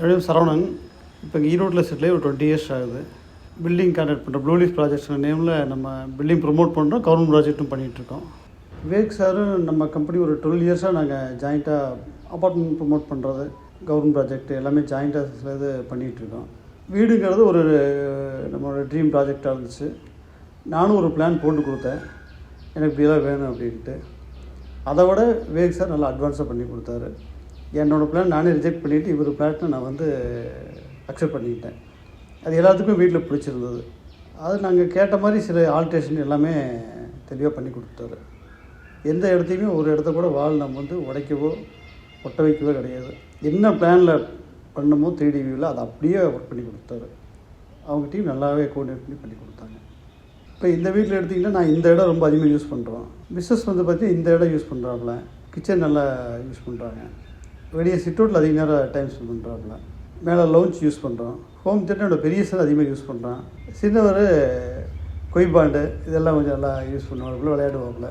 என்னோட சரவணன். இப்போ இங்கே ஈரோட்டில் செட்டில் ஒரு 20 இயர்ஸ் ஆகுது. பில்டிங் கான்ட்ராக்ட் பண்ணுறோம். ப்ளூ லீஃப் ப்ராஜெக்ட்ஸ் நேமில் நம்ம பில்டிங் ப்ரொமோட் பண்ணுறோம். கவர்மெண்ட் ப்ராஜெக்ட்டும் பண்ணிகிட்ருக்கோம். விவேக் சாரும் நம்ம கம்பெனி ஒரு 12 இயர்ஸாக நாங்கள் ஜாயிண்ட்டாக அப்பார்ட்மெண்ட் ப்ரொமோட் பண்ணுறது, கவர்மெண்ட் ப்ராஜெக்ட் எல்லாமே ஜாயிண்ட்டாக இது பண்ணிகிட்ருக்கோம். வீடுங்கிறது ஒரு நம்மளோட ட்ரீம் ப்ராஜெக்டாக இருந்துச்சு. நானும் ஒரு பிளான் போட்டு கொடுத்தேன், எனக்கு இப்படியெல்லாம் வேணும் அப்படின்ட்டு. அதை விட விவேக் சார் நல்லா அட்வான்ஸாக பண்ணி கொடுத்தாரு. என்னோடய பிளான் நானே ரிஜெக்ட் பண்ணிவிட்டு இவர் பிளானை நான் அக்செப்ட் பண்ணிக்கிட்டேன். அது எல்லாத்துக்கும் வீட்டில் பிடிச்சிருந்தது. அது நாங்கள் கேட்ட மாதிரி சில ஆல்ட்ரேஷன் எல்லாமே தெளிவாக பண்ணி கொடுத்தாரு. எந்த இடத்தையுமே ஒரு இடத்த கூட வால் நம்ம உடைக்கவோ ஒட்ட வைக்கவோ கிடையாது. என்ன பிளானில் பண்ணமோ 3D வியூவில் அதை அப்படியே ஒர்க் பண்ணி கொடுத்தாரு. அவங்க டீம் நல்லாவே கோஆர்டினேட் பண்ணி கொடுத்தாங்க. இப்போ இந்த வீட்டில் எடுத்திங்கன்னா நான் இந்த இடம் ரொம்ப அதிகமாக யூஸ் பண்ணுறோம். பிஸ்னஸ் பார்த்தீங்கன்னா இந்த இடம் யூஸ் பண்ணுறாப்புல, கிச்சன் நல்லா யூஸ் பண்ணுறாங்க, வெளியே சிட்டவுட்டில் அதிக நேரம் டைம் ஸ்பெண்ட் பண்ணுறாப்புல, மேலே லவுஞ்ச் யூஸ் பண்ணுறோம். ஹோம் தியேட்டரோட பெரிய சார் அதிகமாக யூஸ் பண்ணுறான். சின்னவர் கொய்பாண்டு இதெல்லாம் கொஞ்சம் நல்லா யூஸ் பண்ணுவாப்புல, விளையாடுவாப்புல.